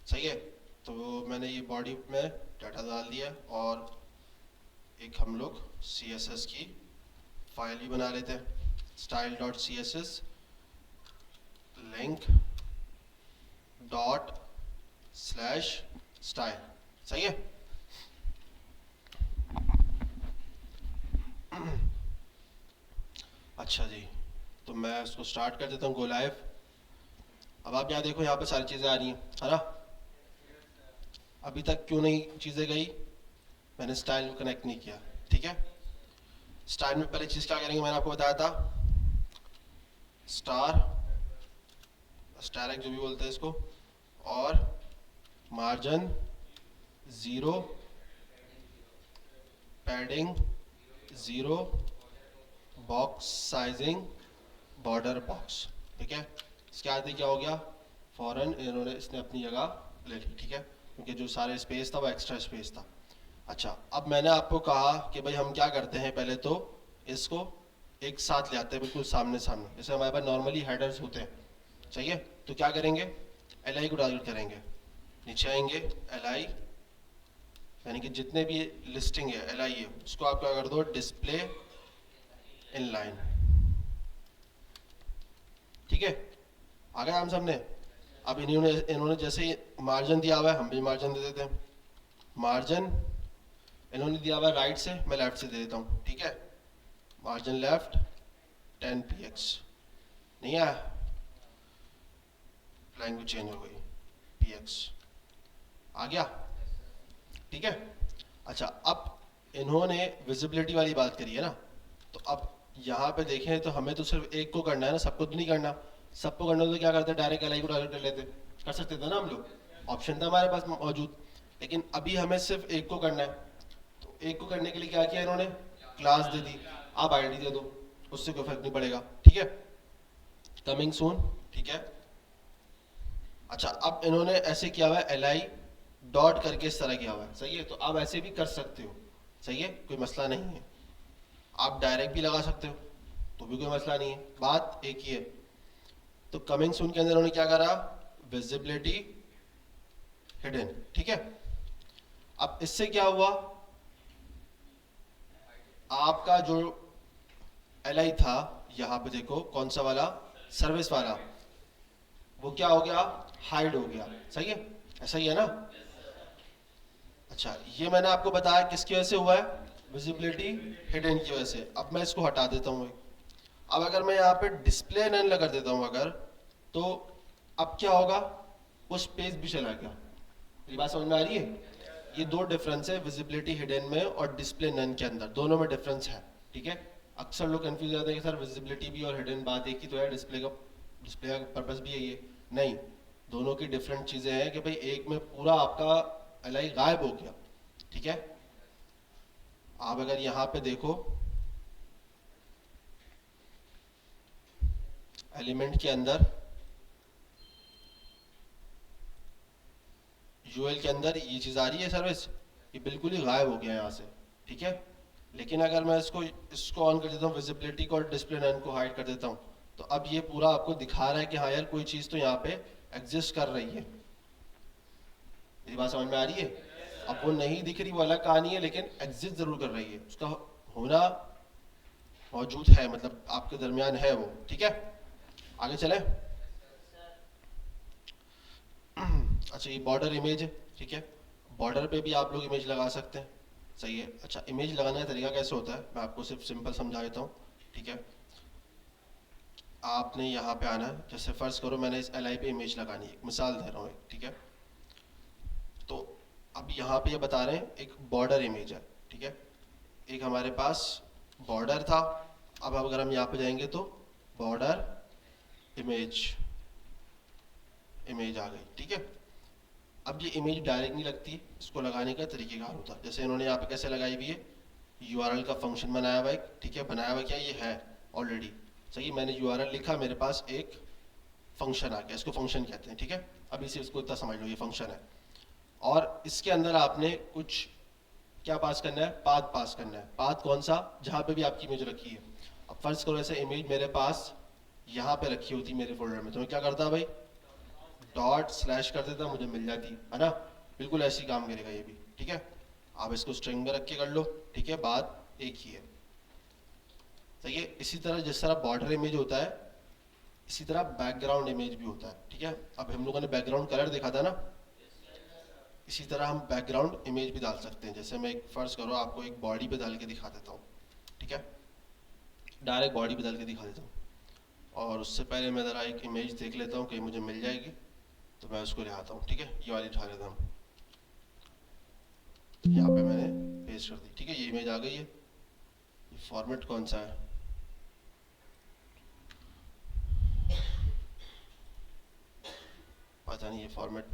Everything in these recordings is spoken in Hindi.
सही है। तो मैंने ये बॉडी में डाटा डाल दिया और एक हम लोग CSS की फाइल भी बना लेते हैं, style.css link dot slash style. सही है। अच्छा जी, तो मैं उसको स्टार्ट कर देता हूँ, गो लाइव। अब आप यहाँ देखो, यहाँ पे सारी चीज़ें आ रही हैं, है ना। अभी तक क्यों नहीं चीज़ें गई, मैंने स्टाइल कनेक्ट नहीं किया। ठीक है, स्टाइल में पहले चीज़ क्या करेंगे, मैंने आपको बताया था स्टार, स्टारक जो भी बोलते हैं इसको, और margin 0, padding 0, box sizing border box. ठीक है, इसके आगे क्या हो गया, फौरन इन्होंने इसने अपनी जगह ले ली। ठीक है, क्योंकि जो सारे स्पेस था वो एक्स्ट्रा स्पेस था। अच्छा, अब मैंने आपको कहा कि भाई हम क्या करते हैं, पहले तो इसको एक साथ ले आते हैं बिल्कुल सामने सामने, जैसे हमारे पास नॉर्मली हेडर्स होते हैं। चाहिए तो क्या करेंगे, LI को टारगेट करेंगे, नीचे आएंगे LI, यानी कि जितने भी लिस्टिंग है LI है उसको आप क्या कर दो, डिस्प्ले इनलाइन। ठीक है, आ गया हम सबने। अब इन्होंने इन्होंने जैसे ही मार्जिन दिया हुआ है, हम भी मार्जिन दे देते हैं। मार्जिन इन्होंने दिया हुआ है राइट से, मैं लेफ्ट से दे देता हूँ। ठीक है, मार्जिन लेफ्ट 10 px। नहीं आया, लैंग्वेज चेंज हो गई, px आ गया। ठीक है, अच्छा अब इन्होंने विजिबिलिटी वाली बात करी है ना, तो अब यहाँ पे देखें तो हमें तो सिर्फ एक को करना है ना, सबको तो नहीं करना। सबको करना तो क्या करते हैं, डायरेक्ट LI को टारगेट कर लेते, कर सकते थे ना हम लोग, ऑप्शन था हमारे पास मौजूद। लेकिन अभी हमें सिर्फ एक को करना है, तो एक को करने के लिए क्या किया इन्होंने, क्लास दे दी, आप ID दे दो, उससे कोई फर्क नहीं पड़ेगा। ठीक है, कमिंग सून। ठीक है, अच्छा अब इन्होंने ऐसे किया हुआ है, LI डॉट करके इस तरह किया हुआ है। सही है, तो आप ऐसे भी कर सकते हो। सही है, कोई मसला नहीं है। आप डायरेक्ट भी लगा सकते हो, तो भी कोई मसला नहीं है, बात एक ही है। तो कमिंग सून के अंदर उन्होंने क्या करा, विजिबिलिटी हिडन। ठीक है, अब इससे क्या हुआ, आपका जो LI था, यहां पे देखो कौन सा वाला, सर्विस वाला, वो क्या हो गया, हाइड हो गया। सही है, ऐसा ही है ना। अच्छा, ये मैंने आपको बताया किसकी वजह से हुआ है, विजिबिलिटी हिडन की वजह से। अब मैं इसको हटा देता हूँ। अब अगर मैं यहाँ पे डिस्प्ले नन लगा देता हूँ अगर, तो अब क्या होगा, उस पेज भी चला गया। मेरी बात समझ में आ रही है। ये दो डिफरेंस है विजिबिलिटी हिडन में और डिस्प्ले नन के अंदर, दोनों में डिफरेंस है। ठीक है, अक्सर लोग कंफ्यूज हो जाते हैं कि सर विजिबिलिटी भी और हिडन बात एक ही तो है, डिस्प्ले का पर्पस भी यही है। नहीं, दोनों की डिफरेंट चीज़ें हैं कि भाई एक में पूरा आपका LI गायब हो गया। ठीक है, आप अगर यहाँ पे देखो एलिमेंट के अंदर, UL के अंदर ये चीज़ आ रही है सर्विस, ये बिल्कुल ही गायब हो गया यहाँ से। ठीक है, लेकिन अगर मैं इसको इसको ऑन कर देता हूँ, विजिबिलिटी को और डिस्प्ले नन को हाइड कर देता हूँ, तो अब ये पूरा आपको दिखा रहा है कि हाँ यार कोई चीज़ तो यहाँ पे एग्जिस्ट कर रही है। मेरी बात समझ में आ रही है। अब वो नहीं दिख रही वो अलग कहानी है, लेकिन एग्जिस्ट जरूर कर रही है, उसका होना मौजूद है, मतलब आपके दरमियान है वो। ठीक है, आगे चले। अच्छा, ये बॉर्डर इमेज है। ठीक है, बॉर्डर पे भी आप लोग इमेज लगा सकते हैं। सही है, अच्छा इमेज लगाने का तरीका कैसे होता है, मैं आपको सिर्फ सिंपल समझा देता हूँ। ठीक है, आपने यहाँ पे आना है, जैसे फर्ज करो मैंने इस LI पे इमेज लगानी है, एक मिसाल दे रहा हूँ एक। ठीक है, तो अब यहाँ पे ये बता रहे हैं एक बॉर्डर इमेज है। ठीक है, एक हमारे पास बॉर्डर था, अब अगर हम यहाँ पे जाएंगे तो बॉर्डर इमेज, इमेज आ गई। ठीक है, अब ये इमेज डायरेक्ट नहीं लगती, इसको लगाने का तरीकेकार होता है। जैसे इन्होंने यहाँ पे कैसे लगाई हुई है, URL का फंक्शन बनाया हुआ है। ठीक है, बनाया हुआ क्या, ये है ऑलरेडी। सही, मैंने URL लिखा, मेरे पास एक फंक्शन आ गया, इसको फंक्शन कहते हैं। ठीक है, अभी से इसको इतना समझ लो, ये फंक्शन है। और इसके अंदर आपने कुछ क्या पास करना है, पाथ पास करना है। पाथ कौन सा, जहाँ पे भी आपकी इमेज रखी है। अब फर्ज करो ऐसे इमेज मेरे पास यहाँ पे रखी होती मेरे फोल्डर में, तो मैं क्या करता भाई, डॉट स्लैश कर देता मुझे मिल जाती है ना, बिल्कुल ऐसी काम करेगा ये भी, ठीक है। आप इसको स्ट्रिंग में रख के कर लो, ठीक है, बात एक ही है, सही है। इसी तरह जिस तरह बॉर्डर इमेज होता है इसी तरह बैकग्राउंड इमेज भी होता है, ठीक है। अब हम लोगों ने बैकग्राउंड कलर देखा था ना, इसी तरह हम बैकग्राउंड इमेज भी डाल सकते हैं। जैसे मैं एक फर्ज करो आपको एक बॉडी पे डाल के दिखा देता हूँ, ठीक है, डायरेक्ट बॉडी पे डाल के दिखा देता हूँ। और उससे पहले मैं ज़रा एक इमेज देख लेता हूँ कहीं मुझे मिल जाएगी तो मैं उसको ले आता हूँ, ठीक है। ये वाली उठा लेता हूँ, यहाँ पे मैंने पेस्ट कर दी, ठीक है, ये इमेज आ गई है। ये फॉर्मेट कौन सा है, पता नहीं, ये फॉर्मेट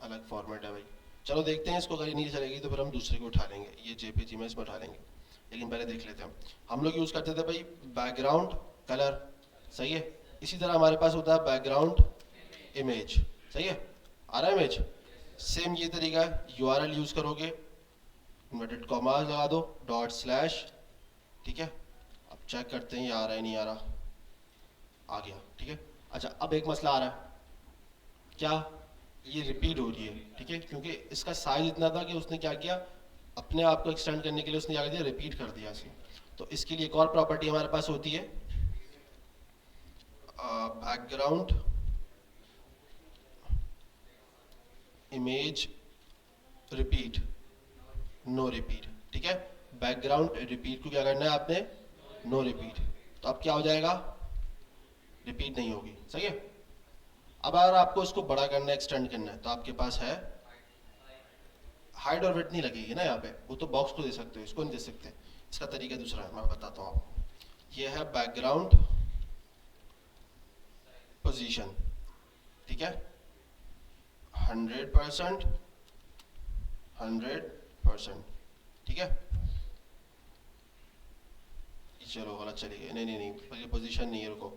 अलग फॉर्मेट है भाई। चलो देखते हैं इसको, अगर ये नहीं चलेगी तो फिर हम दूसरे को उठा लेंगे, ये जेपीजी में इसमें उठा लेंगे, लेकिन पहले देख लेते हैं। हम लोग यूज़ करते थे भाई बैकग्राउंड कलर, सही है। इसी तरह हमारे पास होता है बैकग्राउंड इमेज, सही है, आ रहा है इमेज। सेम ये तरीका है, यूआरएल यूज़ करोगे, इन्वर्टेड कॉमा लगा दो, डॉट स्लैश, ठीक है। अब चेक करते हैं ये आ रहा है नहीं आ रहा, आ गया, ठीक है। अच्छा अब एक मसला आ रहा है, क्या, ये रिपीट हो रही है, ठीक है, क्योंकि इसका साइज इतना था कि उसने क्या किया, अपने आप को एक्सटेंड करने के लिए उसने क्या कर दिया, रिपीट कर दिया इसे। तो इसके लिए एक और प्रॉपर्टी हमारे पास होती है, background image repeat, no repeat, ठीक है। बैकग्राउंड रिपीट को क्या करना है आपने, नो रिपीट, तो अब क्या हो जाएगा, रिपीट नहीं होगी, सही है। अब अगर आपको इसको बड़ा करना है, एक्सटेंड करना है, तो आपके पास है हाइट और विड्थ नहीं लगेगी ना यहाँ पे, वो तो बॉक्स को दे सकते हो, इसको नहीं दे सकते। इसका तरीका दूसरा है, मैं बताता हूँ आपको। ये है बैकग्राउंड पोजीशन, ठीक है, 100%, 100%, ठीक है। चलो गलत चली गई, नहीं नहीं नहीं, ये पोजीशन नहीं है, रुको,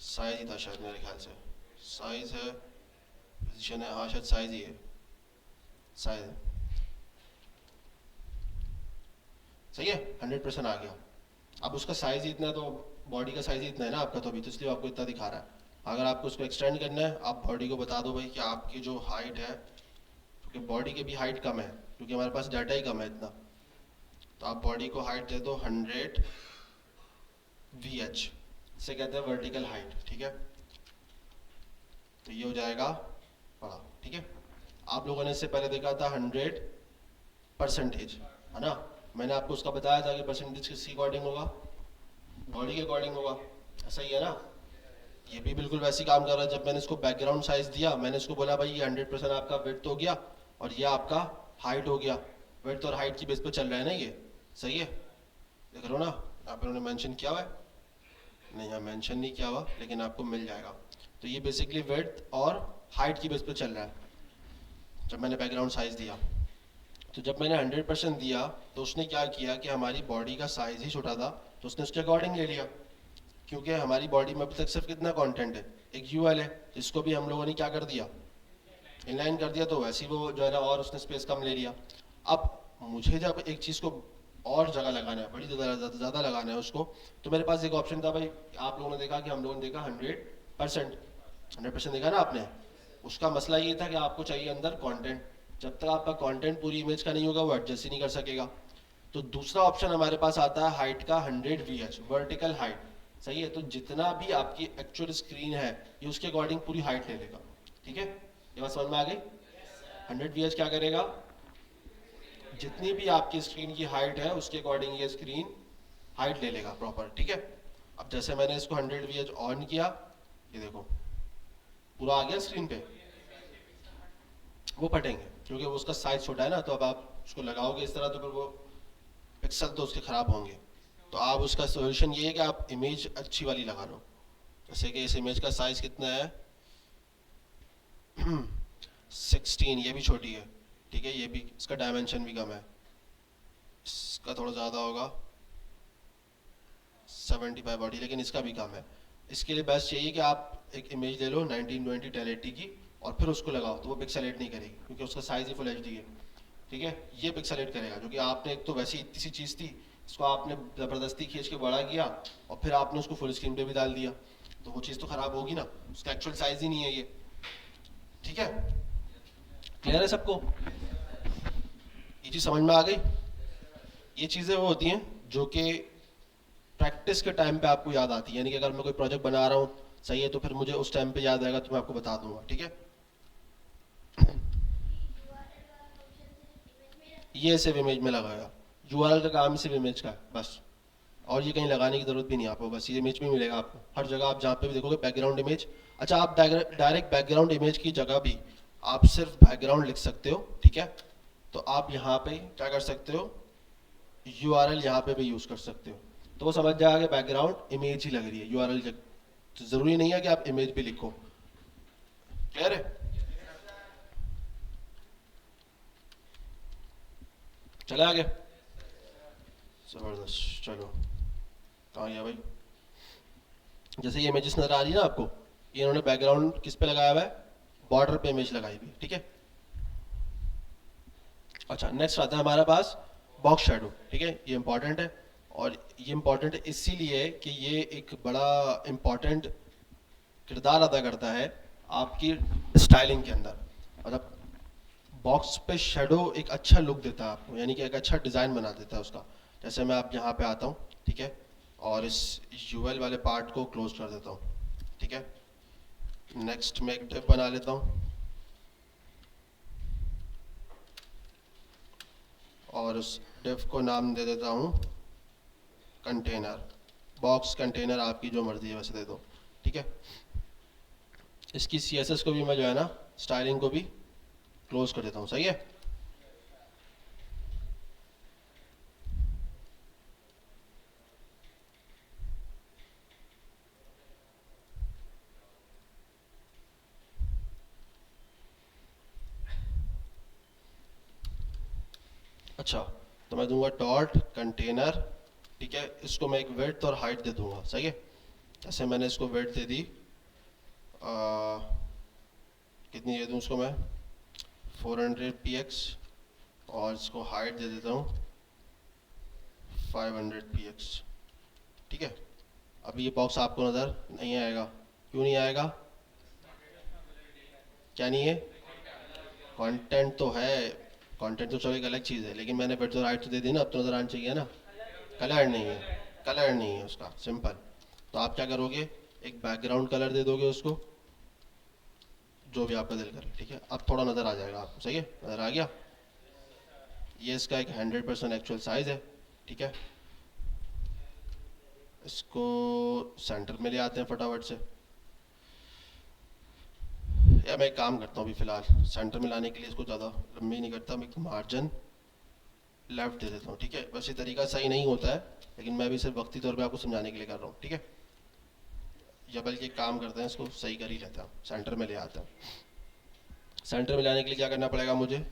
साइज ही था शायद मेरे ख्याल से, साइज है, पोजीशन है, हाँ शायद साइज ही है, साइज है, सही है, 100% आ गया। अब उसका साइज ही इतना, तो बॉडी का साइज ही इतना है ना आपका, तो अभी तो इसलिए आपको इतना दिखा रहा है। अगर आपको उसको एक्सटेंड करना है, आप बॉडी को बता दो भाई कि आपकी जो हाइट है, क्योंकि बॉडी की भी हाइट कम है, क्योंकि हमारे पास डाटा ही कम है इतना, तो आप बॉडी को हाइट दे दो 100 VH, से कहते हैं वर्टिकल हाइट, ठीक है। तो ये हो जाएगा बड़ा, ठीक है। आप लोगों ने इससे पहले देखा था 100%, है ना, मैंने आपको उसका बताया था कि परसेंटेज किसके अकॉर्डिंग होगा, बॉडी के अकॉर्डिंग होगा, ऐसा ही है ना। ये भी बिल्कुल वैसे ही काम कर रहा है। जब मैंने इसको बैकग्राउंड साइज दिया, मैंने इसको बोला भाई ये 100% आपका विड्थ हो गया और ये आपका हाइट हो गया, विड्थ और हाइट की बेस पे चल रहा है ना ये, सही है, देख लो ना, यहाँ पे उन्होंने मेंशन किया हुआ है, नहीं यहाँ मेंशन नहीं किया हुआ, लेकिन आपको मिल जाएगा। तो ये बेसिकली विड्थ और हाइट की बेस पे चल रहा है जब मैंने बैकग्राउंड साइज दिया। तो जब मैंने 100% दिया तो उसने क्या किया कि हमारी बॉडी का साइज ही छोटा था, तो उसने उसके अकॉर्डिंग ले लिया, क्योंकि हमारी बॉडी में अभी तक सिर्फ कितना कंटेंट है, एक यूएल है, इसको भी हम लोगों ने क्या कर दिया, इनलाइन कर दिया, तो वैसे ही वो जो है ना, और उसने स्पेस कम ले लिया। अब मुझे जब एक चीज़ को और जगह लगाना है, बड़ी ज़्यादा लगाना है उसको, तो मेरे पास एक ऑप्शन था भाई, आप लोगों ने देखा कि हम लोगों ने देखा 100% देखा ना आपने। उसका मसला ये था कि आपको चाहिए अंदर कंटेंट, जब तक आपका कंटेंट पूरी इमेज का नहीं होगा वो एडजस्ट ही नहीं कर सकेगा। तो दूसरा ऑप्शन हमारे पास आता है हाइट का, 100 VH, वर्टिकल हाइट, सही है। तो जितना भी आपकी एक्चुअल स्क्रीन है ये उसके अकॉर्डिंग पूरी हाइट ले लेगा, ठीक है, ये बात समझ में आ गई। 100 VH क्या करेगा, जितनी भी आपकी स्क्रीन की हाइट है उसके अकॉर्डिंग ये स्क्रीन हाइट ले लेगा प्रॉपर, ठीक है। अब जैसे मैंने इसको 100 VH ऑन किया, ये देखो पूरा आ गया स्क्रीन पे, वो फटेंगे क्योंकि वो उसका साइज छोटा है ना, तो अब आप उसको लगाओगे इस तरह तो फिर वो पिक्सल तो उसके ख़राब होंगे। तो आप उसका सोल्यूशन ये है कि आप इमेज अच्छी वाली लगा लो, जैसे कि इस इमेज का साइज़ कितना है 16, ये भी छोटी है, ठीक है, ये भी, इसका डायमेंशन भी कम है, इसका थोड़ा ज़्यादा होगा 75 बॉडी, लेकिन इसका भी कम है। इसके लिए बेस्ट चाहिए कि आप एक इमेज ले लो 1920 1080 की और फिर उसको लगाओ, तो वो पिक्सेलेट नहीं करेगी क्योंकि उसका साइज़ ही फुल एचडी है, ठीक है। ये पिक्सेलेट करेगा क्योंकि आपने एक तो वैसी इतनी सी चीज़ थी, इसको आपने ज़बरदस्ती खींच के बड़ा किया और फिर आपने उसको फुल स्क्रीन पे भी डाल दिया, तो वो चीज़ तो ख़राब होगी ना, उसका एक्चुअल साइज़ ही नहीं है ये। ठीक है, क्लियर है सबको? ये चीज़ समझ में आ गई? ये चीज़ें वो होती हैं जो कि प्रैक्टिस के टाइम पे आपको याद आती है, यानी कि अगर मैं कोई प्रोजेक्ट बना रहा हूँ सही है तो फिर मुझे उस टाइम पे याद आएगा तो मैं आपको बता दूंगा, ठीक है? ये सिर्फ इमेज में लगाया, यूआरएल का काम सिर्फ इमेज का है बस, और ये कहीं लगाने की जरूरत भी नहीं आपको, बस ये इमेज में मिलेगा आपको हर जगह, आप जहाँ पे भी देखोगे बैकग्राउंड इमेज। अच्छा, आप डायरेक्ट बैकग्राउंड इमेज की जगह भी आप सिर्फ बैकग्राउंड लिख सकते हो, ठीक है? तो आप यहाँ पे क्या कर सकते हो, यूआरएल यहाँ पे भी यूज कर सकते हो, तो वो समझ जाएगा कि बैकग्राउंड इमेज ही लग रही है, यूआरएल तो जरूरी नहीं है कि आप इमेज भी लिखो। क्लियर है? चले आगे, जबरदस्त। चलो, कहाँ गया भाई? जैसे ये इमेजेस नजर आ रही है ना आपको, ये इन्होंने बैकग्राउंड किस पे लगाया हुआ है, बॉर्डर पे इमेज लगाई हुई है, ठीक है? अच्छा, नेक्स्ट आता है हमारे पास बॉक्स शेडो, ठीक है? ये इंपॉर्टेंट है, और ये इंपॉर्टेंट है इसीलिए कि ये एक बड़ा इंपॉर्टेंट किरदार अदा करता है आपकी स्टाइलिंग के अंदर। मतलब बॉक्स पे शेडो एक अच्छा लुक देता है आपको, यानी कि एक अच्छा डिज़ाइन बना देता है उसका। जैसे मैं आप यहाँ पे आता हूँ, ठीक है, और इस यूएल वाले पार्ट को क्लोज कर देता हूँ, ठीक है? नेक्स्ट मैं एक डिव बना लेता हूँ, और उस डिव को नाम दे देता हूँ कंटेनर, बॉक्स कंटेनर, आपकी जो मर्जी है वैसे दे दो, ठीक है? इसकी सीएसएस को भी मैं जो है ना, स्टाइलिंग को भी क्लोज कर देता हूँ, सही है? अच्छा, तो मैं दूंगा डॉट कंटेनर, ठीक है? इसको मैं एक विड्थ और हाइट दे दूंगा, सही है? जैसे मैंने इसको विड्थ दे दी, कितनी दे दूँ उसको मैं, 400 px, और इसको हाइट दे देता हूँ 500 px, ठीक है? अभी ये बॉक्स आपको नज़र नहीं आएगा, क्यों नहीं आएगा? क्या नहीं है? कंटेंट तो है, कंटेंट तो चलो एक अलग चीज़ है, लेकिन मैंने विड्थ और हाइट तो दे दी ना, अब तो नज़र आना चाहिए ना। कलर नहीं है, कलर नहीं है उसका, सिंपल। तो आप क्या करोगे, एक बैकग्राउंड कलर दे दोगे उसको, जो भी आपका दिल करे, ठीक है? अब थोड़ा नज़र आ जाएगा आपको, सही है? नज़र आ गया? ये इसका एक 100% एक्चुअल साइज़ है, ठीक है? इसको सेंटर में ले आते हैं फटाफट से, या मैं एक काम करता हूँ अभी फ़िलहाल सेंटर में लाने के लिए, इसको ज़्यादा लंबी नहीं करता, मैं मार्जिन लेफ्ट दे देता हूँ, ठीक है? वैसे तरीका सही नहीं होता है, लेकिन मैं भी सिर्फ वक्ती तौर पे आपको समझाने के लिए कर रहा हूँ, ठीक है? या बल्कि एक काम करते हैं, इसको सही कर ही लेता हूँ, सेंटर में ले आता हूँ। सेंटर में लाने के लिए क्या करना पड़ेगा मुझे,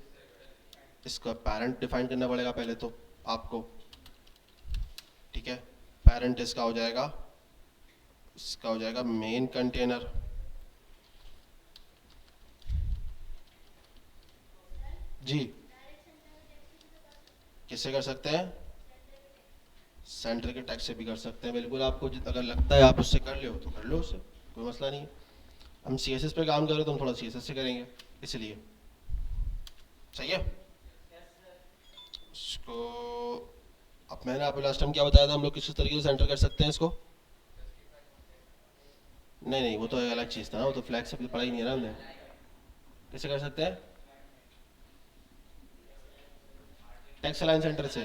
इसका पैरेंट डिफाइन करना पड़ेगा पहले तो आपको, ठीक है? पैरेंट इसका हो जाएगा मेन कंटेनर, जी। किससे कर सकते हैं? सेंटर के टैग से भी कर सकते हैं, बिल्कुल। आपको अगर लगता है आप उससे कर लो तो कर लो उससे, कोई मसला नहीं है। हम सीएसएस पे काम कर रहे हैं तो हम थोड़ा सीएसएस से करेंगे, इसलिए। सही है? इसको अब मैंने आपको लास्ट टाइम क्या बताया था, हम लोग किस तरीके से सेंटर कर सकते हैं इसको? नहीं नहीं, वो तो एक अलग चीज़ था ना, वो तो फ्लैग से पढ़ा ही नहीं है ना हमने। कैसे कर सकते हैं? टेक्स्ट अलाइन सेंटर से।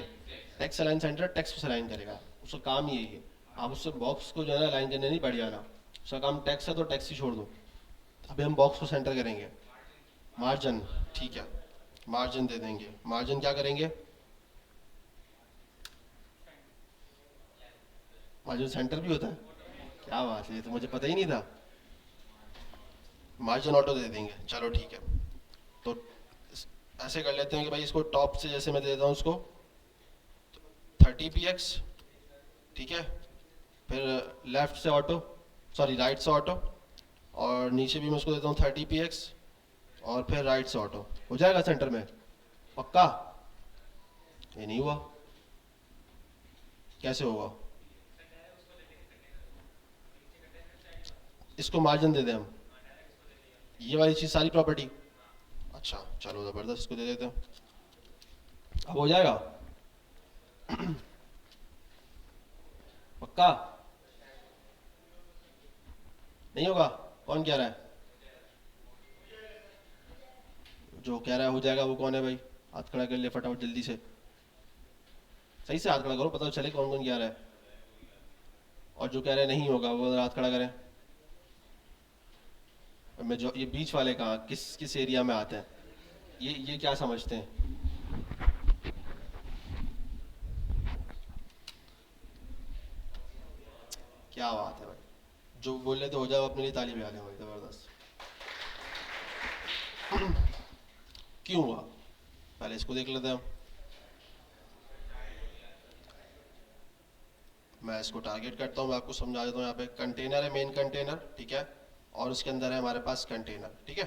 टेक्स्ट अलाइन सेंटर टेक्स्ट से अलाइन करेगा, उसका काम ही यही है। आप उससे बॉक्स को जो है ना अलाइन करने नहीं बढ़ जाना, उसका काम टेक्स्ट है तो टेक्स्ट ही छोड़ दो। अभी हम बॉक्स को सेंटर करेंगे, मार्जिन, ठीक है? मार्जिन दे देंगे, मार्जिन क्या करेंगे, मार्जिन सेंटर भी होता है? क्या बात है, ये तो मुझे पता ही नहीं था। मार्जिन ऑटो दे देंगे, चलो ठीक है। तो ऐसे कर लेते हैं कि भाई इसको टॉप से जैसे मैं दे देता हूँ उसको 30 px, ठीक है? फिर लेफ्ट से ऑटो, सॉरी राइट से ऑटो, और नीचे भी मैं उसको देता हूँ 30 px, और फिर राइट से ऑटो, हो जाएगा सेंटर में? पक्का? ये नहीं हुआ, कैसे होगा? इसको मार्जिन दे दें हम, ये वाली चीज सारी प्रॉपर्टी। अच्छा चलो जबरदस्त, इसको दे देते हैं। अब हो जाएगा पक्का? नहीं होगा? कौन कह रहा है? जो कह रहा है हो जाएगा वो कौन है भाई? हाथ खड़ा कर ले फटाफट जल्दी से, सही से हाथ खड़ा करो, पता तो चले कौन कौन कह रहा है। और जो कह रहे हैं नहीं होगा वो हाथ खड़ा करें। मैं जो ये बीच वाले कहाँ किस किस एरिया में आते हैं? ये क्या समझते हैं? क्या बात है भाई, जो बोल रहे तो हो जाए, अपने लिए ताली बजा लें भाई, जबरदस्त। क्यों हुआ? पहले इसको देख लेते हैं हम। मैं इसको टारगेट करता हूँ, मैं आपको समझा देता हूँ। यहाँ पे कंटेनर है, मेन कंटेनर, ठीक है, और उसके अंदर है हमारे पास कंटेनर, ठीक है।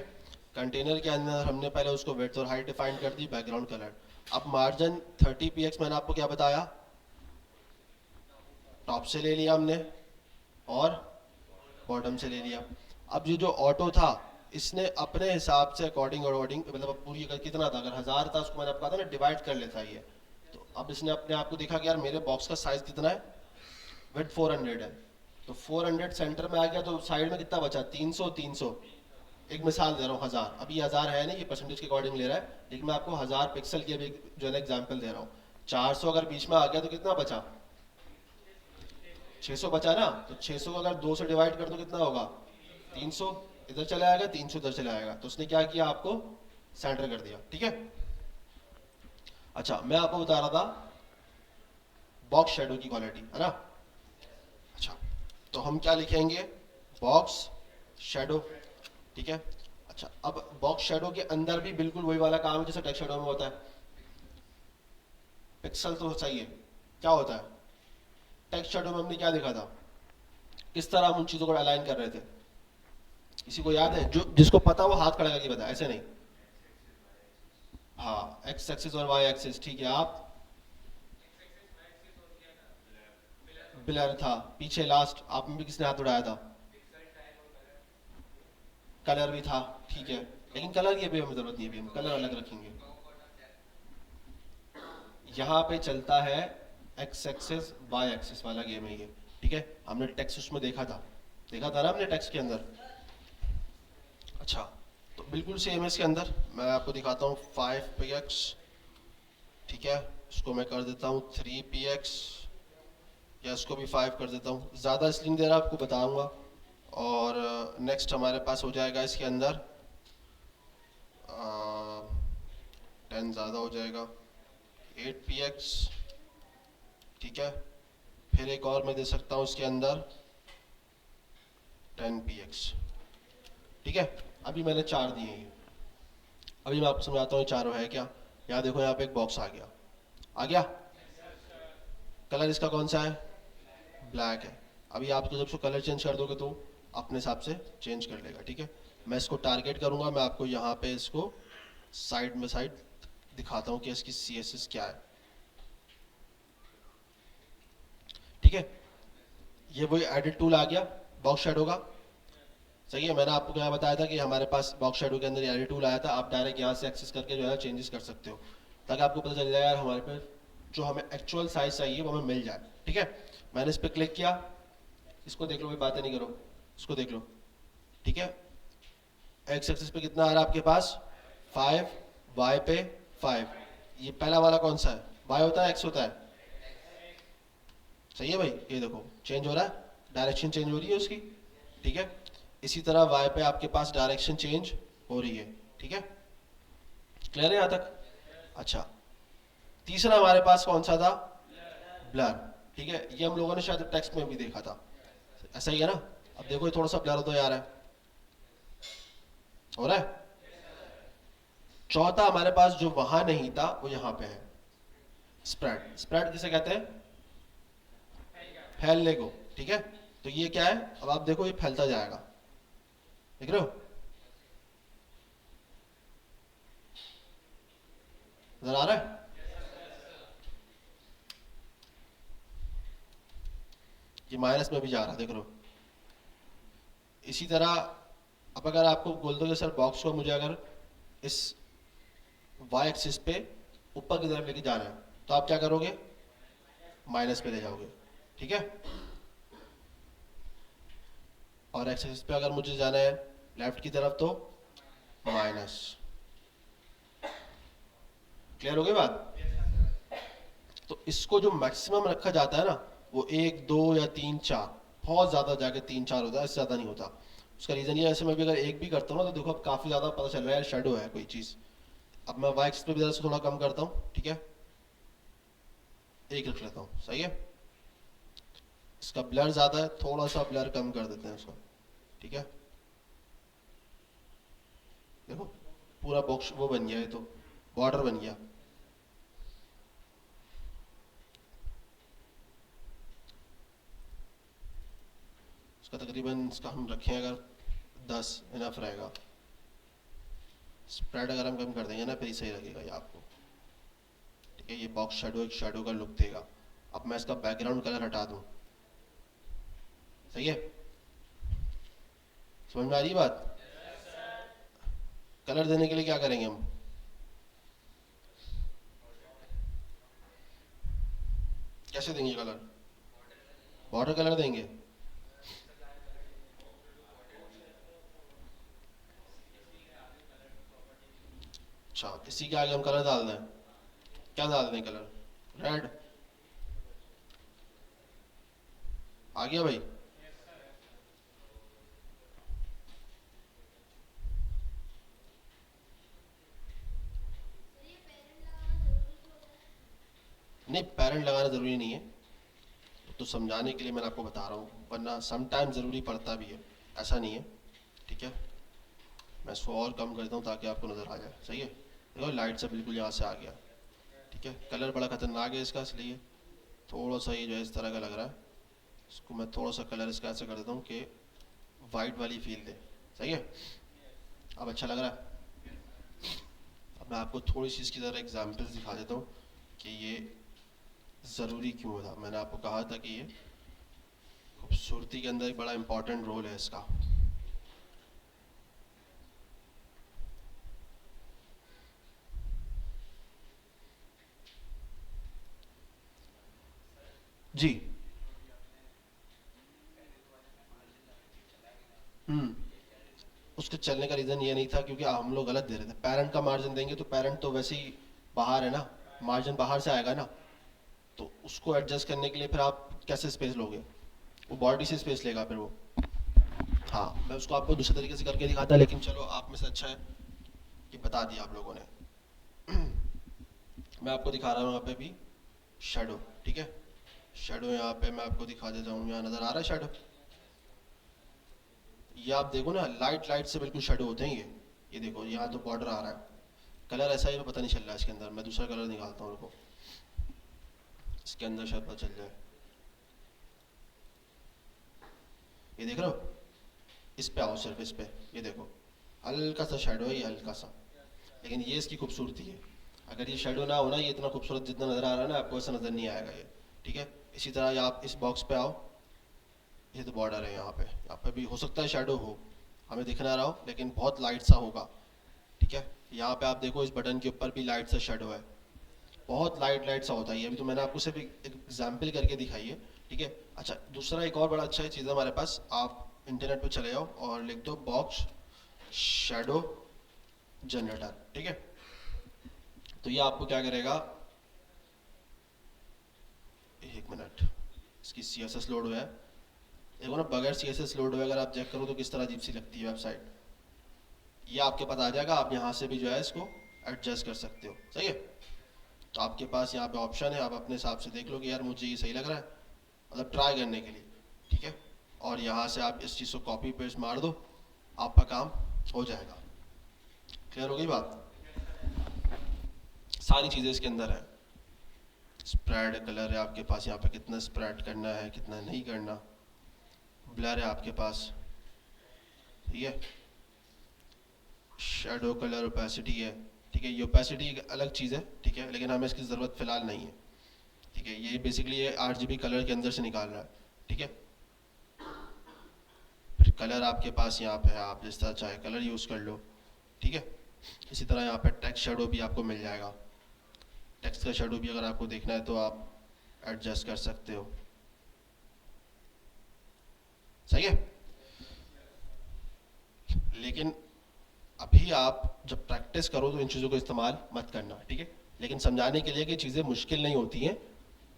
कंटेनर के अंदर हमने पहले उसको विड्थ और हाइट डिफाइन कर दी, बैकग्राउंड कलर। अब मार्जिन 30 px मैंने आपको क्या बताया, टॉप से ले लिया हमने और बॉटम से ले लिया। अब ये जो ऑटो था, इसने अपने हिसाब से अकॉर्डिंग अकॉर्डिंग मतलब अब पूरी अगर कितना था, अगर 1000 था उसको मैंने आपको कहा था ना डिवाइड कर लेता ये। तो अब इसने अपने आप को देखा कि यार मेरे बॉक्स का साइज कितना है, विड्थ 400 है, तो 400 सेंटर में आ गया, तो साइड में कितना बचा, 300 300। एक मिसाल दे रहा हूँ, 1000, अभी 1000 है नहीं, ये परसेंटेज के अकॉर्डिंग ले रहा है, लेकिन मैं आपको 1000 पिक्सल की अभी जो है ना एग्जाम्पल दे रहा हूँ। 400 अगर बीच में आ गया तो कितना बचा, 600 बचा ना। तो 600 को अगर 2 से डिवाइड कर दो कितना होगा, 300 इधर चला आएगा, 300 इधर चला आएगा। तो उसने क्या किया, आपको सेंटर कर दिया, ठीक है। अच्छा मैं आपको बता रहा था बॉक्स शेडो की क्वालिटी, है ना। अच्छा तो हम क्या लिखेंगे, बॉक्स शेडो, ठीक है। अच्छा अब बॉक्स शेडो के अंदर भी बिल्कुल वही वाला काम है जैसे टेक्स्ट शेडो में होता है। पिक्सल तो चाहिए, क्या होता है, टेक्स्ट शेडो में हमने क्या देखा था, किस तरह हम उन चीजों को अलाइन कर रहे थे, किसी को याद है? जो जिसको पता वो हाथ खड़ा करके बताए, ऐसे नहीं। हाँ, एक्स एक्सिस और वाई एक्सिस, ठीक है। आप ब्लर था पीछे लास्ट, आप में भी किसने हाथ उठाया था? कलर भी था, ठीक है, लेकिन कलर की अभी हमें जरूरत नहीं है, अभी हम कलर अलग रखेंगे। यहाँ पे चलता है एक्स एक्सिस वाई एक्सिस वाला गेम है ये, ठीक है। हमने टेक्स्ट उसमें देखा था ना हमने टेक्स्ट के अंदर। अच्छा तो बिल्कुल सेम है इसके अंदर, मैं आपको दिखाता हूँ 5 px, ठीक है। इसको मैं कर देता हूँ 3 px, या इसको भी 5 कर देता हूँ, ज़्यादा इसलिए नहीं दे रहा, आपको बताऊँगा। और नेक्स्ट हमारे पास हो जाएगा इसके अंदर 10 ज़्यादा हो जाएगा, 8 px, ठीक है। फिर एक और मैं दे सकता हूँ इसके अंदर 10 px, ठीक है। अभी मैंने 4 दिए हैं, अभी मैं आपको समझाता हूँ चारों है क्या। यहाँ देखो, यहाँ पे एक बॉक्स आ गया। कलर इसका कौन सा है, ब्लैक है। अभी आप तो जब इसको कलर चेंज कर दोगे तो अपने हिसाब से चेंज कर लेगा, ठीक है। मैं इसको टारगेट करूंगा, मैं आपको यहाँ पे इसको साइड में साइड दिखाता हूँ कि इसकी CSS क्या है, ठीक है। ये वही एडिट टूल आ गया बॉक्स शेडो का, सही है। मैंने आपको क्या बताया था कि हमारे पास बॉक्स शेडो के अंदर एडिट टूल आया था, आप डायरेक्ट यहाँ से एक्सेस करके जो है चेंजेस कर सकते हो, ताकि आपको पता चल जाए यार हमारे पे जो हमें एक्चुअल साइज चाहिए वो हमें मिल जाए, ठीक है। मैंने इस पर क्लिक किया, इसको देख लो, कोई बातें नहीं करो, इसको देख लो, ठीक है। एक्स एक्सिस पे कितना आ रहा है आपके पास, 5, वाई पे 5। ये पहला वाला कौन सा है, वाई होता है एक्स होता है, सही है भाई। ये देखो चेंज हो रहा है, डायरेक्शन चेंज हो रही है उसकी, ठीक है। इसी तरह वाई पे आपके पास डायरेक्शन चेंज हो रही है, ठीक है। क्लियर है यहाँ तक? अच्छा तीसरा हमारे पास कौन सा था, ब्लर, ठीक है। ये हम लोगों ने शायद टेक्स्ट में भी देखा था, ऐसा ही है ना। अब देखो ये थोड़ा सा ब्लर होता जा रहा है, हो रहा है। चौथा हमारे पास जो वहां नहीं था वो यहाँ पे है, स्प्रेड। स्प्रेड किसे कहते हैं, फैलने को, ठीक है। तो ये क्या है, अब आप देखो ये फैलता जाएगा, देख रहे हो, नजर आ रहा है। ये माइनस में भी जा रहा है, देख रहे हो। इसी तरह अब अगर आपको बोल दो कि सर बॉक्स को मुझे अगर इस वाई एक्सिस पे ऊपर की तरफ लेके जाना है, तो आप क्या करोगे? माइनस पे ले जाओगे, ठीक है। और एक्स एक्सिस पे अगर मुझे जाना है लेफ्ट की तरफ तो माइनस। क्लियर हो गई बात? तो इसको जो मैक्सिमम रखा जाता है ना, वो 1 2 या 3 4, बहुत ज़्यादा जाके 3 4 होता है, इससे ज़्यादा नहीं होता। उसका रीज़न ये है, ऐसे मैं भी अगर एक भी करता हूँ ना, तो देखो अब काफ़ी ज़्यादा पता चल रहा है शेडो है कोई चीज़। अब मैं वाई एक्सिस पे भी ज़रा से थोड़ा कम करता हूँ, ठीक है, एक रख लेता हूँ, सही है। इसका ब्लर ज़्यादा है, थोड़ा सा ब्लर कम कर देते हैं उसका, ठीक है। देखो पूरा बॉक्स वो बन गया, ये तो बॉर्डर बन गया। इसका तकरीबन इसका हम रखें अगर 10 इनफ रहेगा। स्प्रेड अगर हम कम कर देंगे ना, फिर ही सही लगेगा ये आपको, ठीक है। ये बॉक्स शेडो एक शेडो का लुक देगा। अब मैं इसका बैकग्राउंड कलर हटा दूं, सही है। समझ में आ रही बात? कलर देने के लिए क्या करेंगे हम? कैसे देंगे कलर? बॉर्डर कलर देंगे। अच्छा, इसी के आगे हम कलर डाल दें? क्या डाल दें कलर? रेड आ गया भाई। नहीं, पेरेंट लगाना ज़रूरी नहीं है, तो समझाने के लिए मैंने आपको बता रहा हूँ, वरना सम टाइम ज़रूरी पड़ता भी है, ऐसा नहीं है, ठीक है। मैं इसको और कम करता हूँ ताकि आपको नज़र आ जाए, सही है। देखो लाइट से बिल्कुल यहाँ से आ गया, ठीक है। कलर बड़ा ख़तरनाक है इसका, इसलिए थोड़ा सा ये जो है इस तरह का लग रहा है। इसको मैं थोड़ा सा कलर इसका ऐसे कर देता हूँ कि वाइट वाली फील दे, सही है। अब अच्छा लग रहा है। अब मैं आपको थोड़ी सी इसकी ज़रा एग्जाम्पल्स दिखा देता हूँ कि ये ज़रूरी क्यों था। मैंने आपको कहा था कि ये खूबसूरती के अंदर एक बड़ा इंपॉर्टेंट रोल है इसका। जी। हम्म। उसके चलने का रीज़न ये नहीं था क्योंकि हम लोग गलत दे रहे थे। पेरेंट का मार्जिन देंगे तो पेरेंट तो वैसे ही बाहर है ना, मार्जिन बाहर से आएगा ना, तो उसको एडजस्ट करने के लिए फिर आप कैसे स्पेस लोगे? वो बॉडी से स्पेस लेगा फिर वो। हाँ, मैं उसको आपको दूसरे तरीके से करके दिखाता, लेकिन चलो आप में से अच्छा है कि बता दिया आप लोगों ने। मैं आपको दिखा रहा हूँ यहाँ पे भी शेडो, ठीक है। शेडो यहाँ पे मैं आपको दिखा देता हूँ, यहाँ नज़र आ रहा है शेडो? ये आप देखो ना, लाइट लाइट से बिल्कुल शेडो होते हैं ये देखो यहाँ तो बॉर्डर आ रहा है। कलर ऐसा ही पता नहीं चल रहा है इसके अंदर। मैं दूसरा कलर निकालता हूँ, रुको, इसके अंदर शायद पता चल जाए। ये देख रहे हो? इस पे आओ, सिर्फ इस पे, ये देखो हल्का सा शेडो है, ये हल्का सा, लेकिन ये इसकी खूबसूरती है। अगर ये शेडो ना हो ना, ये इतना खूबसूरत जितना नज़र आ रहा है ना, आपको ऐसा नज़र नहीं आएगा ये, ठीक है। इसी तरह ये आप इस बॉक्स पे आओ, ये तो बॉर्डर है, यहाँ पे भी हो सकता है शेडो हो, हमें दिख ना रहा हो, लेकिन बहुत लाइट सा होगा, ठीक है। यहाँ पे आप देखो इस बटन के ऊपर भी लाइट सा शेडो है, बहुत लाइट लाइट सा होता है। ये अभी तो मैंने आपको सिर्फ एक एग्जाम्पल करके दिखाई है, ठीक है। अच्छा, दूसरा एक और बड़ा अच्छा चीज़ है हमारे पास। आप इंटरनेट पे चले जाओ और लिख दो बॉक्स शेडो जनरेटर, ठीक है। तो ये आपको क्या करेगा, एक मिनट, इसकी CSS लोड हुआ है, देखो ना, बगैर CSS लोड हुए अगर आप चेक करो तो किस तरह अजीब सी लगती है वेबसाइट। ये आपके पास आ जाएगा, आप यहाँ से भी जो है इसको एडजस्ट कर सकते हो, सही है। तो आपके पास यहाँ पे ऑप्शन है, आप अपने हिसाब से देख लो कि यार मुझे ये सही लग रहा है, मतलब ट्राई करने के लिए, ठीक है। और यहाँ से आप इस चीज़ को कॉपी पेस्ट मार दो, आपका काम हो जाएगा। क्लियर हो गई बात? सारी चीज़ें इसके अंदर है। स्प्रेड कलर है आपके पास, यहाँ पे कितना स्प्रेड करना है कितना नहीं करना। ब्लर है आपके पास, ठीक है। शेडो कलर ओपेसिटी है, ठीक है। ये ओपेसिटी एक अलग चीज़ है, ठीक है, लेकिन हमें इसकी ज़रूरत फ़िलहाल नहीं है, ठीक है। ये बेसिकली ये RGB कलर के अंदर से निकाल रहा है, ठीक है। फिर कलर आपके पास यहाँ पे है, आप जिस तरह चाहे कलर यूज़ कर लो, ठीक है। इसी तरह यहाँ पे टेक्स्ट शेडो भी आपको मिल जाएगा। टेक्स्ट का शेडो भी अगर आपको देखना है तो आप एडजस्ट कर सकते हो, सही है। लेकिन अभी आप जब प्रैक्टिस करो तो इन चीज़ों को इस्तेमाल मत करना, ठीक है। लेकिन समझाने के लिए कि चीज़ें मुश्किल नहीं होती हैं,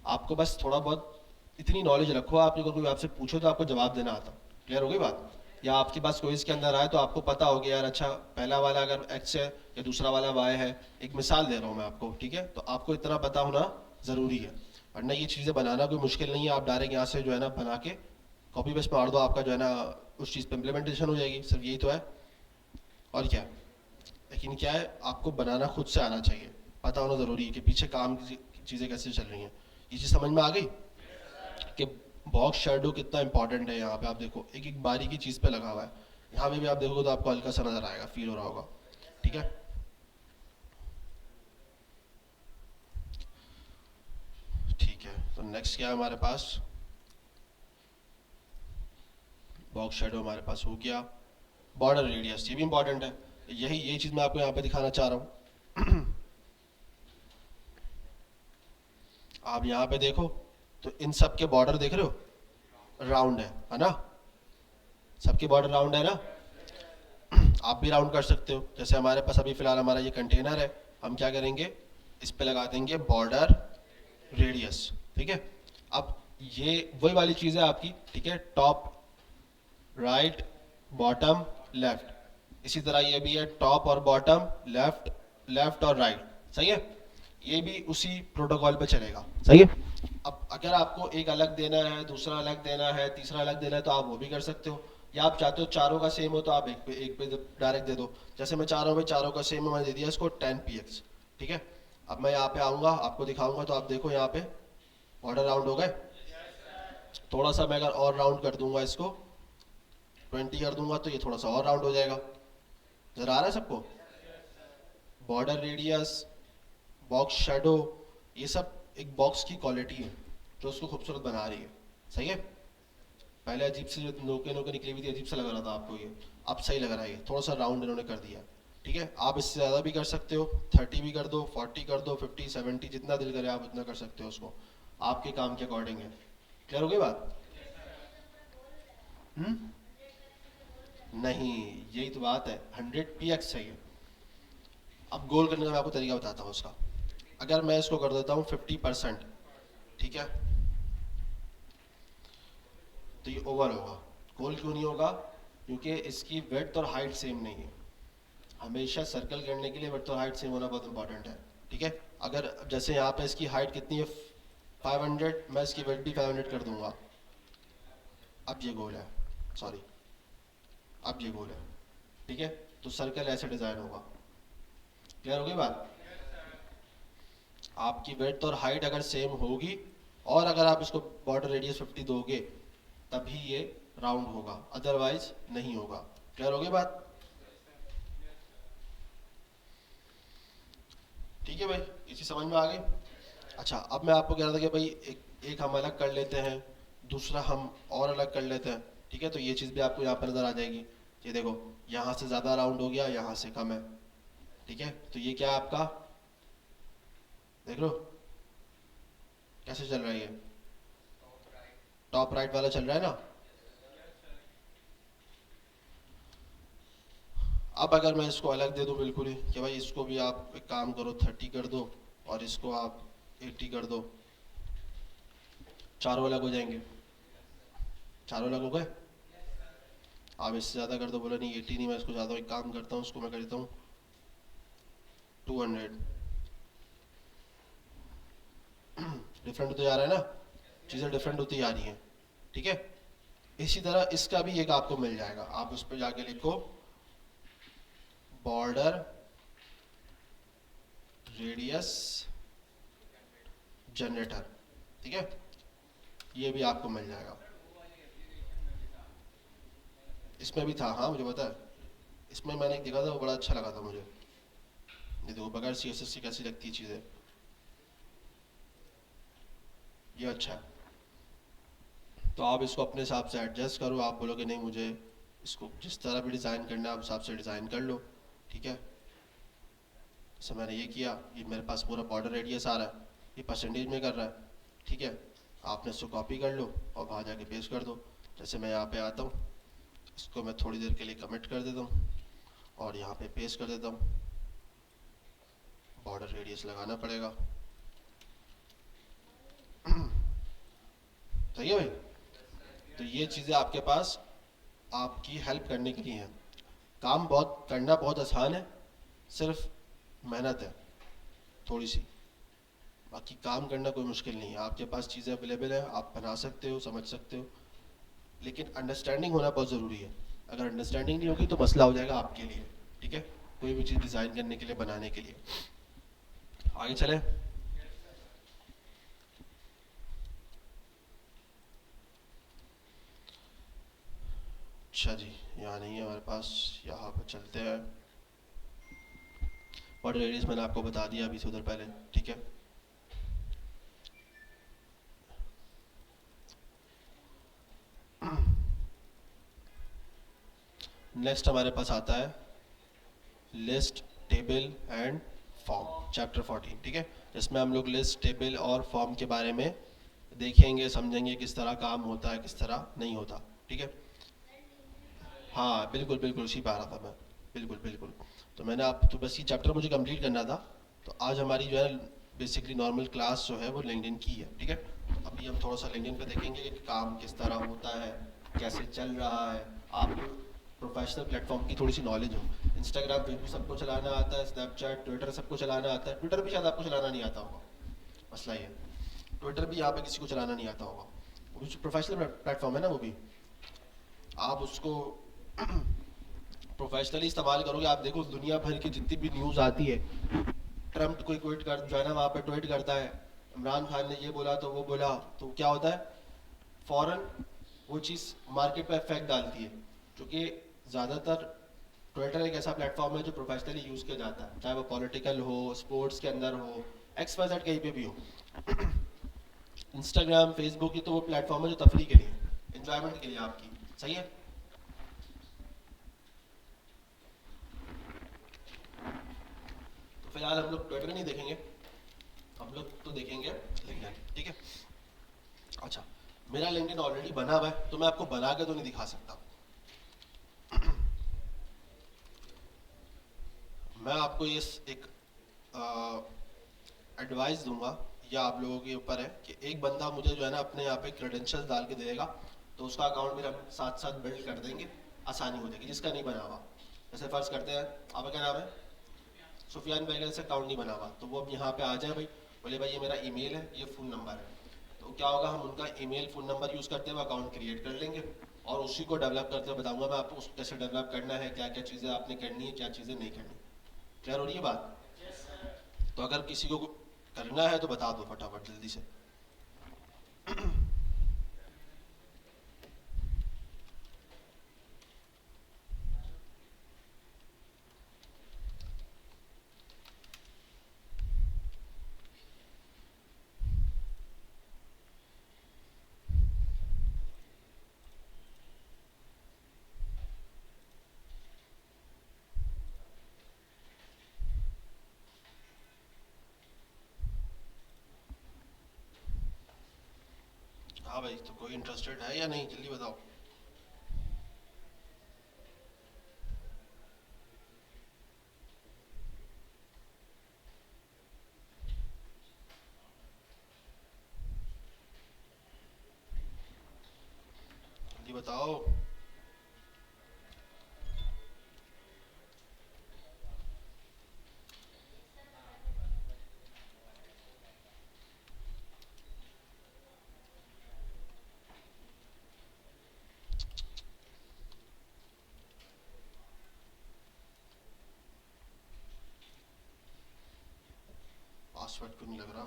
आपको बस थोड़ा बहुत इतनी नॉलेज रखो, आप अगर कोई आपसे पूछो तो आपको जवाब देना आता। क्लियर हो गई बात? या आपके पास कोई इसके अंदर आए तो आपको पता हो गया यार अच्छा पहला वाला अगर एक्स है या दूसरा वाला वाई है, एक मिसाल दे रहा हूँ मैं आपको, ठीक है। तो आपको इतना पता होना ज़रूरी है, वरना ये चीज़ें बनाना कोई मुश्किल नहीं है। आप डायरेक्ट यहाँ से जो है ना बना के कॉपी पेस्ट मार दो, आपका जो है ना उस चीज़ पर इम्प्लीमेंटेशन हो जाएगी। सिर्फ यही तो है, और क्या है। लेकिन क्या है, आपको बनाना खुद से आना चाहिए, पता होना ज़रूरी है कि पीछे काम की चीज़ें कैसे चल रही हैं। ये चीज़ समझ में आ गई कि बॉक्स शेडो कितना इंपॉर्टेंट है। यहाँ पे आप देखो एक एक बारीकी चीज़ पे लगा हुआ है, यहाँ पे भी आप देखोगे तो आपको हल्का सा नजर आएगा, फील हो रहा होगा, ठीक है। ठीक है, तो नेक्स्ट क्या है हमारे पास, बॉक्स शेडो हमारे पास हो गया। बॉर्डर रेडियस, ये भी इंपॉर्टेंट है, यही चीज़ मैं आपको यहाँ पे दिखाना चाह रहा हूँ। आप यहाँ पे देखो तो इन सब के बॉर्डर देख रहे हो राउंड है ना, सबके बॉर्डर राउंड है ना। आप भी राउंड कर सकते हो, जैसे हमारे पास अभी फिलहाल हमारा ये कंटेनर है, हम क्या करेंगे इस पे लगा देंगे बॉर्डर रेडियस, ठीक है। अब ये वही वाली चीज़ है आपकी, ठीक है, टॉप राइट बॉटम लेफ्ट। इसी तरह ये भी है टॉप और बॉटम लेफ्ट, लेफ्ट और राइट, सही है। ये भी उसी प्रोटोकॉल पे चलेगा, सही है। अब अगर आपको एक अलग देना है, दूसरा अलग देना है, तीसरा अलग देना है तो आप वो भी कर सकते हो, या आप चाहते हो चारों का सेम हो तो आप एक पे डायरेक्ट दे दो। जैसे मैं चाह रहा हूँ भाई चारों का सेम है, मैंने दे दिया इसको 10px, ठीक है। अब मैं यहाँ पे आऊँगा आपको दिखाऊंगा तो आप देखो यहाँ पे बॉर्डर राउंड हो गए। थोड़ा सा मैं अगर और राउंड कर दूंगा इसको 20 कर दूंगा तो ये थोड़ा सा और राउंड हो जाएगा। जरा आ रहा है सबको? बॉर्डर रेडियस, बॉक्स शेडो, ये सब एक बॉक्स की क्वालिटी है जो उसको खूबसूरत बना रही है, सही है। पहले अजीब से नोके नोके निकली हुई थी, अजीब सा लग रहा था आपको ये, अब सही लग रहा है, ये थोड़ा सा राउंड इन्होंने कर दिया, ठीक है। आप इससे ज़्यादा भी कर सकते हो, 30 भी कर दो, 40 कर दो, 50 70 जितना दिल करे आप उतना कर सकते हो उसको, आपके काम के अकॉर्डिंग है। क्लियर हो गई बात? नहीं, यही तो बात है, 100px चाहिए। अब गोल करने का मैं आपको तरीका बताता हूँ उसका। अगर मैं इसको कर देता हूँ 50%, ठीक है, तो ये ओवर होगा। गोल क्यों नहीं होगा? क्योंकि इसकी विड्थ और हाइट सेम नहीं है। हमेशा सर्कल करने के लिए विड्थ और हाइट सेम होना बहुत इंपॉर्टेंट है, ठीक है। अगर जैसे यहाँ पे इसकी हाइट कितनी है 500, मैं इसकी विड्थ भी 500 कर दूंगा। अब ये गोल है, सॉरी, अब ये गोल है, ठीक है। तो सर्कल ऐसे डिजाइन होगा। क्लियर हो गई बात? आपकी विड्थ और हाइट अगर सेम होगी और अगर आप इसको बॉर्डर रेडियस 50 दोगे तभी ये राउंड होगा, अदरवाइज नहीं होगा। क्लियर हो गई बात? ठीक है भाई, इसी समझ में आ गई। अच्छा, अब मैं आपको कह रहा था कि भाई एक हम अलग कर लेते हैं, दूसरा हम और अलग कर लेते हैं, ठीक है। तो ये चीज़ भी आपको यहाँ पर नज़र आ जाएगी। ये देखो यहाँ से ज़्यादा राउंड हो गया, यहाँ से कम है, ठीक है। तो ये क्या है आपका, देख लो कैसे चल रहा है, ये टॉप राइट वाला चल रहा है ना। अब अगर मैं इसको अलग दे दूं बिल्कुल ही कि भाई इसको भी आप एक काम करो 30 कर दो और इसको आप 80 कर दो, चारों अलग हो जाएंगे। चारों अलग हो गए। आप इससे ज़्यादा कर दो, बोले नहीं 80 नहीं, मैं इसको ज़्यादा एक काम करता हूँ, उसको मैं कर देता हूँ 200। डिफरेंट होते जा रहा है ना, चीज़ें डिफरेंट होती जा रही हैं, ठीक है। इसी तरह इसका भी एक आपको मिल जाएगा, आप उस पर जाके लिखो बॉर्डर रेडियस जनरेटर, ठीक है। ये भी आपको मिल जाएगा। इसमें भी था, हाँ मुझे पता है, इसमें मैंने एक देखा था वो बड़ा अच्छा लगा था मुझे। ये देखो बगैर CSS की कैसी लगती है चीज़ें, ये अच्छा है। तो आप इसको अपने हिसाब से एडजस्ट करो, आप बोलोगे नहीं मुझे इसको जिस तरह भी डिज़ाइन करना है आप हिसाब से डिज़ाइन कर लो, ठीक है। जैसे मैंने ये किया, ये मेरे पास पूरा बॉर्डर रेडियस आ रहा है, ये परसेंटेज में कर रहा है, ठीक है। आपने इसको कॉपी कर लो और वहाँ जाके पेस्ट कर दो। जैसे मैं यहाँ पे आता हूँ, इसको मैं थोड़ी देर के लिए कमिट कर देता हूँ और यहाँ पे पेस्ट कर देता हूँ। बॉर्डर रेडियस लगाना पड़ेगा, सही है भाई। तो ये चीज़ें आपके पास आपकी हेल्प करने के लिए हैं। काम बहुत करना बहुत आसान है, सिर्फ मेहनत है थोड़ी सी। बाकी काम करना कोई मुश्किल नहीं है, आपके पास चीज़ें अवेलेबल है, आप बना सकते हो, समझ सकते हो, लेकिन अंडरस्टैंडिंग होना बहुत ज़रूरी है। अगर अंडरस्टैंडिंग नहीं होगी तो मसला हो जाएगा आपके लिए, ठीक है, कोई भी चीज़ डिज़ाइन करने के लिए, बनाने के लिए। आगे चले। अच्छा जी, यहाँ नहीं है हमारे पास, यहाँ पर चलते हैं। बॉर्डर रेडियस मैंने आपको बता दिया अभी से उधर पहले, ठीक है। नेक्स्ट हमारे पास आता है list, table and form, chapter 14, ठीक है। जिसमें हम लोग लिस्ट, टेबल और फॉर्म के बारे में देखेंगे, समझेंगे किस तरह काम होता है, किस तरह नहीं होता, ठीक है। हाँ बिल्कुल बिल्कुल, उसी पे आ रहा था मैं, बिल्कुल बिल्कुल। तो मैंने आप तो बस ये चैप्टर मुझे कंप्लीट करना था। तो आज हमारी जो है बेसिकली नॉर्मल क्लास जो है वो लिंक्डइन की है, ठीक है। तो अभी हम थोड़ा सा लिंक्डइन पे देखेंगे कि काम किस तरह होता है, कैसे चल रहा है। आपको प्रोफेशनल प्लेटफॉर्म की थोड़ी सी नॉलेज हो। इंस्टाग्राम, फेसबुक सबको चलाना आता है, स्नैपचैट, ट्विटर सबको चलाना आता है। ट्विटर भी शायद आपको चलाना नहीं आता होगा, मसला ये है। ट्विटर भी यहाँ पे किसी को चलाना नहीं आता होगा, वो प्रोफेशनल प्लेटफॉर्म है ना वो भी। आप उसको प्रोफेशनली इस्तेमाल करोगे, आप देखो दुनिया भर की जितनी भी न्यूज़ आती है, ट्रम्प कोई ट्वीट कर जो है ना वहाँ पे ट्वीट करता है, इमरान खान ने ये बोला तो वो बोला, तो क्या होता है फौरन वो चीज़ मार्केट पे इफेक्ट डालती है। क्योंकि ज़्यादातर ट्विटर एक ऐसा प्लेटफॉर्म है जो प्रोफेशनली यूज़ किया जाता है, चाहे वो पॉलिटिकल हो, स्पोर्ट्स के अंदर हो, एक्स वाई जेड कहीं पे भी हो। इंस्टाग्राम, फेसबुक, ये तो वो प्लेटफॉर्म है जो तफरी के लिए, इंजॉयमेंट के लिए आपकी, सही है। तो फिलहाल हम लोग ट्विटर नहीं देखेंगे, हम लोग तो देखेंगे लिंक्डइन, ठीक है। अच्छा, मेरा लिंक्डइन ऑलरेडी बना हुआ है तो मैं आपको बना के तो नहीं दिखा सकता। मैं आपको ये एक एडवाइस दूंगा, या आप लोगों के ऊपर है कि एक बंदा मुझे जो है ना अपने यहाँ पे क्रेडेंशियल्स डाल के देगा, तो उसका अकाउंट मेरा साथ साथ बिल्ड कर देंगे, आसानी हो जाएगी। जिसका नहीं बना हुआ, जैसे फर्ज करते हैं आपका क्या नाम है, सुफियान भाई का जैसे अकाउंट नहीं बना हुआ, तो वो अब यहाँ पे आ जाए भाई, बोले भाई ये मेरा ईमेल है, ये फ़ोन नंबर है, तो क्या होगा, हम उनका ईमेल फ़ोन नंबर यूज़ करते हुए अकाउंट क्रिएट कर लेंगे और उसी को डेवलप करते हुए बताऊंगा मैं आपको उसको कैसे डेवलप करना है, क्या क्या चीज़ें आपने करनी है, क्या चीज़ें नहीं करनी। क्लियर हो रही है बात। तो अगर किसी को करना है तो बता दो फटाफट जल्दी से। हाँ भाई, तो कोई इंटरेस्टेड है या नहीं, जल्दी बताओ। जल्दी बताओ। पासवर्ड क्यों नहीं लग रहा।